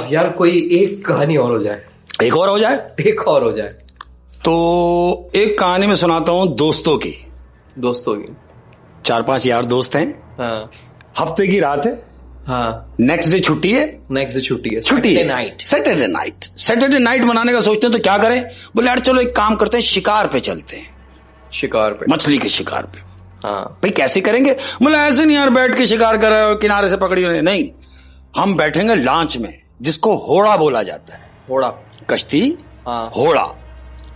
यार कोई एक कहानी और हो जाए। एक और हो जाए? एक और हो जाए तो एक कहानी में सुनाता हूं दोस्तों की। 4-5 यार दोस्त हैं। हाँ हफ्ते की रात है। हाँ। नेक्स्ट डे छुट्टी है। सैटरडे नाइट मनाने का सोचते हैं तो क्या करें? बोले यार चलो एक काम करते हैं, शिकार पे चलते हैं। शिकार पे? मछली के शिकार पे। हाँ भाई कैसे करेंगे? बोले ऐसे नहीं यार, बैठ के शिकार कर रहे हो, किनारे से पकड़ी हुई नहीं, हम बैठेंगे लॉन्च में, जिसको होड़ा बोला जाता है। होड़ा? कश्ती। हाँ। होड़ा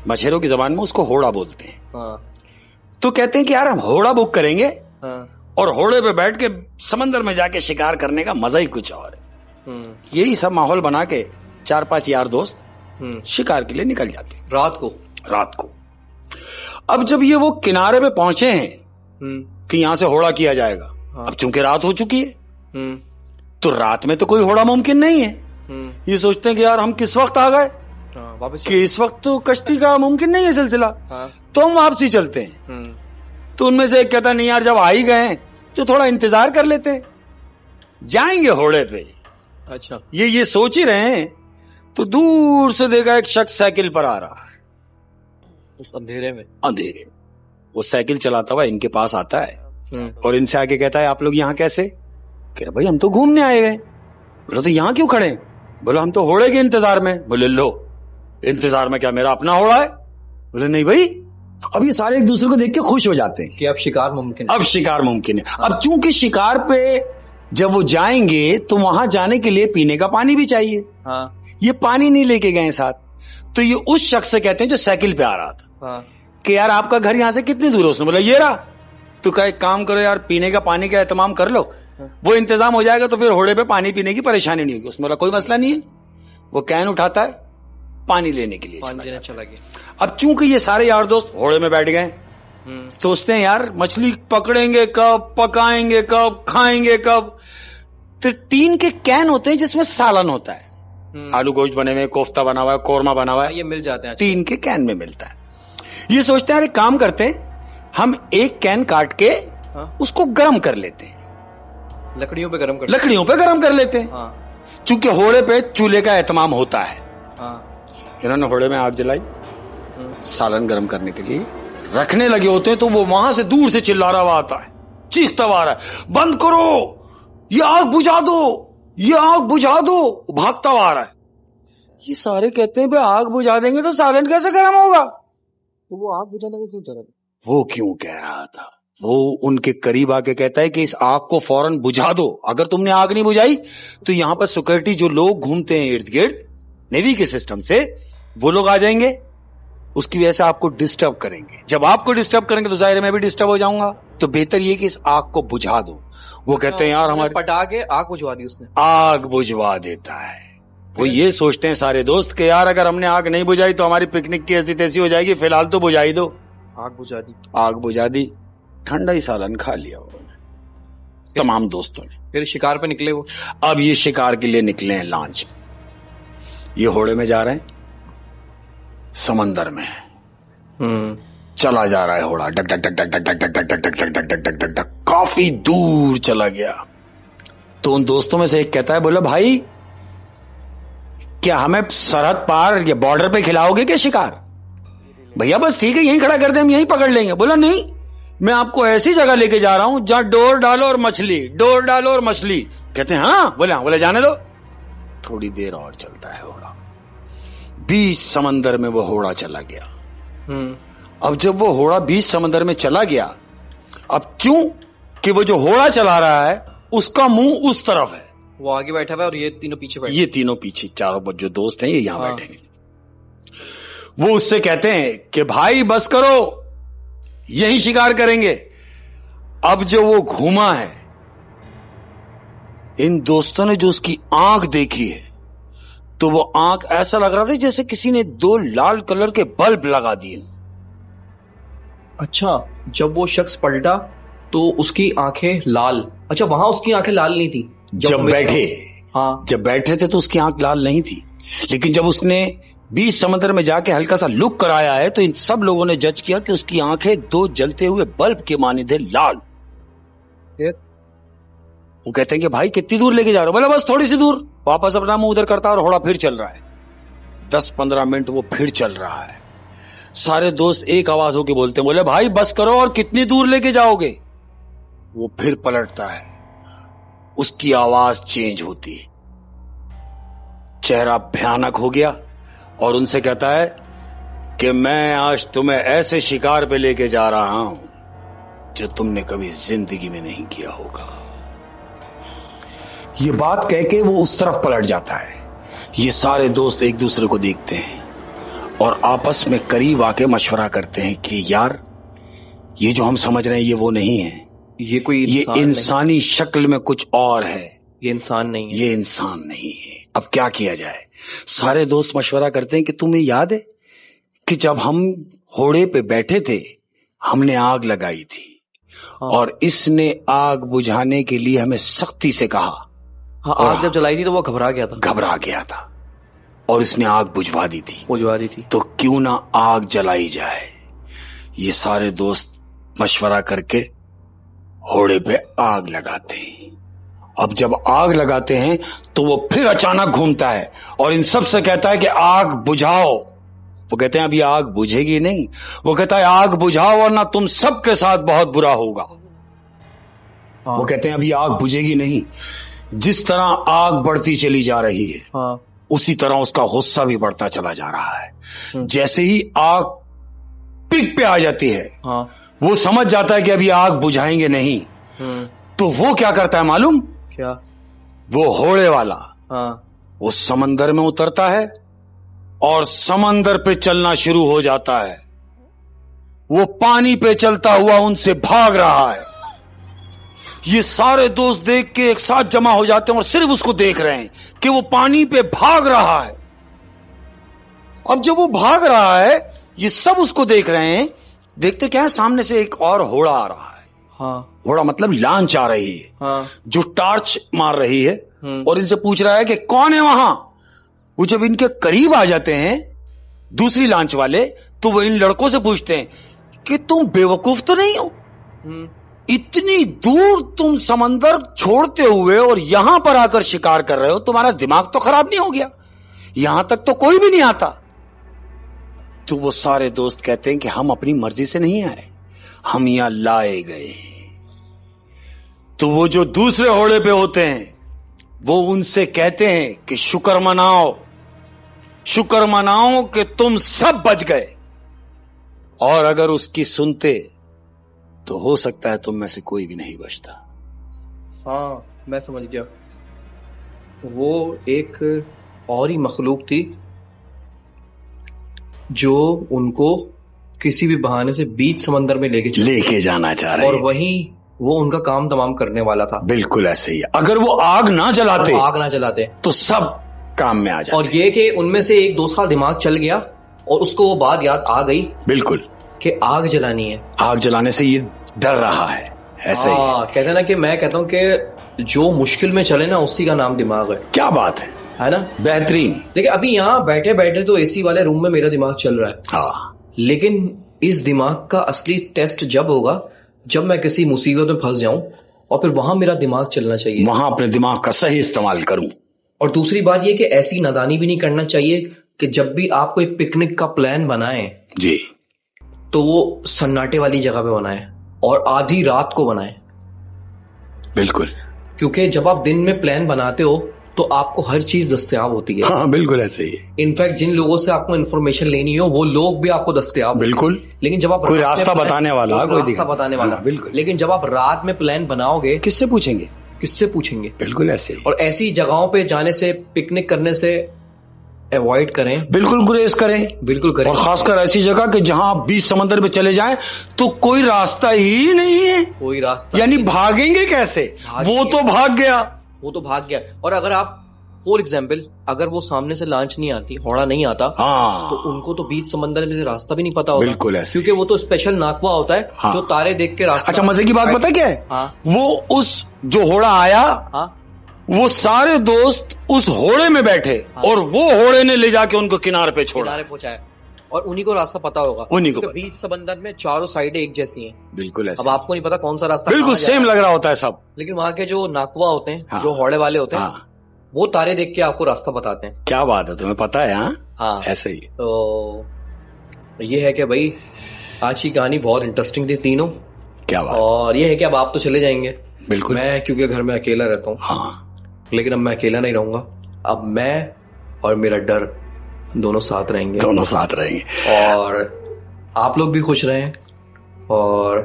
मछेरों की जबान में उसको होड़ा बोलते हैं। हाँ। तो कहते हैं कि यार हम होड़ा बुक करेंगे। हाँ। और होड़े पे बैठ के समंदर में जाके शिकार करने का मजा ही कुछ और है। यही सब माहौल बना के 4-5 यार दोस्त शिकार के लिए निकल जाते हैं रात को। अब जब ये वो किनारे पे पहुंचे हैं कि यहां से होड़ा किया जाएगा। हाँ। अब चूंकि रात हो चुकी है तो रात में तो कोई होड़ा मुमकिन नहीं है। ये सोचते हैं कि यार हम किस वक्त आ गए, कि इस वक्त तो कश्ती का मुमकिन नहीं है सिलसिला। हाँ। तो हम वापसी चलते हैं। तो उनमें से एक कहता नहीं यार जब आ ही गए तो थोड़ा इंतजार कर लेते हैं, जाएंगे होड़े पे। अच्छा। ये सोच ही रहे हैं तो दूर से देखा एक शख्स साइकिल पर आ रहा है। उस अंधेरे में वो साइकिल चलाता हुआ इनके पास आता है और इनसे आके कहता है आप लोग यहाँ कैसे? कह रहे भाई हम तो घूमने आए हुए। बोलो तो यहाँ क्यों खड़े? बोला हम तो होड़े के इंतजार में। बोले लो इंतजार में क्या मेरा अपना होड़ा है? बोले नहीं भाई। अब ये सारे एक दूसरे को देख के खुश हो जाते हैं कि अब शिकार मुमकिन है। अब चूंकि शिकार पे जब वो जाएंगे तो वहां जाने के लिए पीने का पानी भी चाहिए। हाँ। ये पानी नहीं लेके गए साथ। तो ये उस शख्स से कहते हैं जो साइकिल पे आ रहा था। हाँ। कि यार आपका घर यहां से कितनी दूर है? उसने बोला ये रहा। तो कहा एक काम करो यार, पीने का पानी का एहतमाम कर लो। हाँ। वो इंतजाम हो जाएगा तो फिर होड़े पे पानी पीने की परेशानी नहीं होगी। उसने बोला कोई मसला नहीं है। वो कैन उठाता है, पानी लेने के लिए चला गया। अब चूंकि ये सारे यार दोस्त होड़े में बैठ गए, सोचते हैं यार मछली पकड़ेंगे कब, पकाएंगे कब, खाएंगे कब। तो टीन के कैन होते हैं जिसमें सालन होता है, आलू गोश्त बने हुए, कोफ्ता बना हुआ है, कोरमा बना हुआ है, ये मिल जाते हैं टीन के कैन में मिलता है। ये सोचते हैं यार एक काम करते हैं, हम एक कैन काट के उसको गर्म कर लेते हैं, लकड़ियों पे गर्म कर लेते हैं। चूंकि होड़े पे चूल्हे का एहतमाम होता है। इन्होंने होड़े में आग जलाई, सालन गर्म करने के लिए रखने लगे होते हैं तो वो वहां से दूर से चिल्ला रहा हुआ आता है, चीखता हुआ आ रहा है, बंद करो, ये आग बुझा दो, ये आग बुझा दो। भागता हुआ आ रहा है। ये सारे कहते हैं भाई आग बुझा देंगे तो सालन कैसे गर्म होगा? तो वो आग बुझाने को क्यों चला? वो क्यों कह रहा था? वो उनके करीब आके कहता है कि इस आग को फौरन बुझा दो। अगर तुमने आग नहीं बुझाई तो यहां पर सिक्योरिटी जो लोग घूमते हैं इर्द गिर्द नेवी के सिस्टम से, वो लोग आ जाएंगे, उसकी वजह से आपको डिस्टर्ब करेंगे। जब आपको डिस्टर्ब करेंगे तो जाहिर है मैं भी डिस्टर्ब हो जाऊंगा। तो बेहतर ये कि इस आग को बुझा दो। वो कहते हैं यार हमारे पटा के आग बुझवा दी उसने। आग बुझवा देता है। वो ये सोचते हैं सारे दोस्त कि यार अगर हमने आग नहीं बुझाई तो हमारी पिकनिक की ऐसी तैसी हो जाएगी, फिलहाल तो बुझा ही दो। आग बुझा दी, ठंडा ही सालन खा लिया उन्होंने, तमाम दोस्तों ने। फिर शिकार पे निकले वो। अब ये शिकार के लिए निकले हैं लॉन्च में। ये होड़े में जा रहे हैं, समंदर में चला जा रहा है होड़ा, duck duck duck duck duck duck duck duck duck duck duck duck duck duck duck, काफी दूर चला गया। तो उन दोस्तों में से एक कहता है, बोला भाई क्या हमें सरहद पार या बॉर्डर पे खिलाओगे क्या शिकार? भैया बस ठीक है, यहीं खड़ा कर दे, हम यहीं पकड़ लेंगे। बोला नहीं, मैं आपको ऐसी जगह लेके जा रहा हूं जहां डोर डालो और मछली। कहते हैं हाँ। बोले जाने दो। थोड़ी देर और चलता है होड़ा, बीच समंदर में वो होड़ा चला गया। अब जब वो होड़ा बीच समंदर में चला गया, अब क्यों कि वो जो होड़ा चला रहा है उसका मुंह उस तरफ है, वो आगे बैठा हुआ है और ये तीनों पीछे बैठे। ये तीनों पीछे, चारों जो दोस्त हैं ये यहां बैठे हैं। वो उससे कहते हैं कि भाई बस करो, यही शिकार करेंगे। अब जो वो घूमा है, इन दोस्तों ने जो उसकी आंख देखी है तो वो आंख ऐसा लग रहा था जैसे किसी ने 2 लाल कलर के बल्ब लगा दिए। अच्छा, जब वो शख्स पलटा तो उसकी आंखें लाल। अच्छा, वहां उसकी आंखें लाल नहीं थी जब बैठे। हाँ, जब बैठे थे तो उसकी आंख लाल नहीं थी, लेकिन जब उसने बीच समंदर में जाके हल्का सा लुक कराया है तो इन सब लोगों ने जज किया कि उसकी आंखें 2 जलते हुए बल्ब के मानिंद है, लाल। वो कहते हैं कि भाई कितनी दूर लेके जा रहे हो? बोला बस थोड़ी सी दूर। वापस अपना मुंह उधर करता है और घोड़ा फिर चल रहा है। 10-15 मिनट वो फिर चल रहा है। सारे दोस्त एक आवाज होके बोलते हैं, बोले भाई बस करो, और कितनी दूर लेके जाओगे? वो फिर पलटता है, उसकी आवाज चेंज होती है, चेहरा भयानक हो गया और उनसे कहता है कि मैं आज तुम्हें ऐसे शिकार पे लेके जा रहा हूं जो तुमने कभी जिंदगी में नहीं किया होगा। ये बात कह के वो उस तरफ पलट जाता है। ये सारे दोस्त एक दूसरे को देखते हैं और आपस में करीब आके मशवरा करते हैं कि यार ये जो हम समझ रहे हैं ये वो नहीं है, ये इंसानी शक्ल में कुछ और है, ये इंसान नहीं है, ये इंसान नहीं है। अब क्या किया जाए? सारे दोस्त मशवरा करते हैं कि तुम्हें याद है कि जब हम घोड़े पे बैठे थे हमने आग लगाई थी। हाँ। और इसने आग बुझाने के लिए हमें सख्ती से कहा। हाँ, आग जब जलाई थी तो वो घबरा गया था और इसने आग बुझवा दी थी। तो क्यों ना आग जलाई जाए? ये सारे दोस्त मशवरा करके घोड़े पे आग लगाते हैं। अब जब आग लगाते हैं तो वो फिर अचानक घूमता है और इन सब से कहता है कि आग बुझाओ। वो कहते हैं अभी आग बुझेगी नहीं। वो कहता है आग बुझाओ वरना तुम सबके साथ बहुत बुरा होगा। हाँ। वो कहते हैं अभी आग बुझेगी नहीं। जिस तरह आग बढ़ती चली जा रही है, हाँ। उसी तरह उसका गुस्सा भी बढ़ता चला जा रहा है। जैसे ही आग पीक पे आ जाती है, हाँ। वो समझ जाता है कि अभी आग बुझाएंगे नहीं। तो वो क्या करता है मालूम? क्या? वो घोड़े वाला, हाँ। वो समंदर में उतरता है और समंदर पे चलना शुरू हो जाता है। वो पानी पे चलता हुआ उनसे भाग रहा है। ये सारे दोस्त देख के एक साथ जमा हो जाते हैं और सिर्फ उसको देख रहे हैं कि वो पानी पे भाग रहा है। अब जब वो भाग रहा है ये सब उसको देख रहे हैं। देखते क्या है, सामने से एक और घोड़ा आ रहा है। हाँ। घोड़ा मतलब लांच आ रही है। हाँ। जो टार्च मार रही है और इनसे पूछ रहा है कि कौन है वहां। वो जब इनके करीब आ जाते हैं दूसरी लांच वाले, तो वो इन लड़कों से पूछते हैं कि तुम बेवकूफ तो नहीं हो? इतनी दूर तुम समंदर छोड़ते हुए और यहां पर आकर शिकार कर रहे हो, तुम्हारा दिमाग तो खराब नहीं हो गया? यहां तक तो कोई भी नहीं आता। तो वो सारे दोस्त कहते हैं कि हम अपनी मर्जी से नहीं आए, हम यहां लाए गए। तो वो जो दूसरे घोड़े पे होते हैं वो उनसे कहते हैं कि शुक्र मनाओ कि तुम सब बच गए। और अगर उसकी सुनते तो हो सकता है तुम में से कोई भी नहीं बचता। हाँ, मैं समझ गया। वो एक और ही मखलूक थी जो उनको किसी भी बहाने से बीच समंदर में लेके जाना चाह रहे, और वहीं वो उनका काम तमाम करने वाला था। बिल्कुल ऐसे ही। अगर वो आग ना जलाते तो सब काम में आ जाते। और ये कि उनमें से एक दोस्त का दिमाग चल गया और उसको वो बात याद आ गई, बिल्कुल, कि आग जलानी है। आग जलाने से ये डर रहा है। ऐसे ही कहते हैं ना कि मैं कहता हूं कि जो मुश्किल में चले ना उसी का नाम दिमाग है। क्या बात है ना? बेहतरीन। देखिए अभी यहाँ बैठे बैठे तो एसी वाले रूम में मेरा दिमाग चल रहा है। हाँ। लेकिन इस दिमाग का असली टेस्ट जब होगा जब मैं किसी मुसीबत में फंस जाऊं और फिर वहां मेरा दिमाग चलना चाहिए, वहां अपने दिमाग का सही इस्तेमाल करूं। और दूसरी बात यह कि ऐसी नादानी भी नहीं करना चाहिए कि जब भी आप कोई पिकनिक का प्लान बनाएं जी, तो वो सन्नाटे वाली जगह पे बनाएं और आधी रात को बनाएं। बिल्कुल, क्योंकि जब आप दिन में प्लान बनाते हो तो आपको हर चीज दस्तयाब होती है। हाँ बिल्कुल ऐसे ही। इनफैक्ट जिन लोगों से आपको इन्फॉर्मेशन लेनी हो वो लोग भी आपको दस्तयाब। बिल्कुल। लेकिन जब आप कोई रास्ता बताने वाला, बिल्कुल। लेकिन जब आप रात में प्लान बनाओगे किससे पूछेंगे? बिल्कुल ऐसे ही। और ऐसी जगहों पे जाने से, पिकनिक करने से अवॉइड करें, बिल्कुल गुरेज करें, बिल्कुल करें। और खासकर ऐसी जगह कि जहां आप बीच समंदर में चले जाएं तो कोई रास्ता ही नहीं है। कोई रास्ता यानी भागेंगे कैसे? वो तो भाग गया। और अगर आप फॉर एग्जाम्पल अगर वो सामने से लांच नहीं आती, घोड़ा नहीं आता, हाँ, तो उनको तो बीच समंदर में से रास्ता भी नहीं पता होता। बिल्कुल ऐसे। क्योंकि वो तो स्पेशल नाकवा होता है, हाँ, जो तारे देख के रास्ता। अच्छा, मजे की बात पता क्या है? हाँ, वो उस जो घोड़ा आया, हाँ, वो सारे दोस्त उस घोड़े में बैठे, हाँ, और वो घोड़े ने ले जाके उनको किनारे पे छोड़ा, किनारे पहुंचाया। और उन्हीं को रास्ता पता होगा, उन्हीं को बीच समंदर में चारों साइडें एक जैसी हैं। बिल्कुल ऐसे। अब आपको नहीं पता कौन सा रास्ता, बिल्कुल सेम लग रहा होता है सब, लेकिन वहाँ के जो नाकवा होते हैं, जो हौड़े वाले होते हैं, वो तारे देख के आपको रास्ता बताते हैं। क्या बात है, तुम्हें पता है? हाँ, ऐसे ही। तो ये है कि भाई आज की कहानी बहुत इंटरेस्टिंग थी तीनों। क्या बात। और ये है कि अब आप तो चले जाएंगे। बिल्कुल। मैं क्योंकि घर में अकेला रहता हूँ। हाँ। लेकिन अब मैं अकेला नहीं रहूंगा, अब मैं और मेरा डर दोनों साथ रहेंगे। दोनों साथ रहेंगे। और आप लोग भी खुश रहें और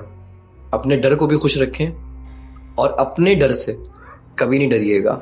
अपने डर को भी खुश रखें और अपने डर से कभी नहीं डरिएगा।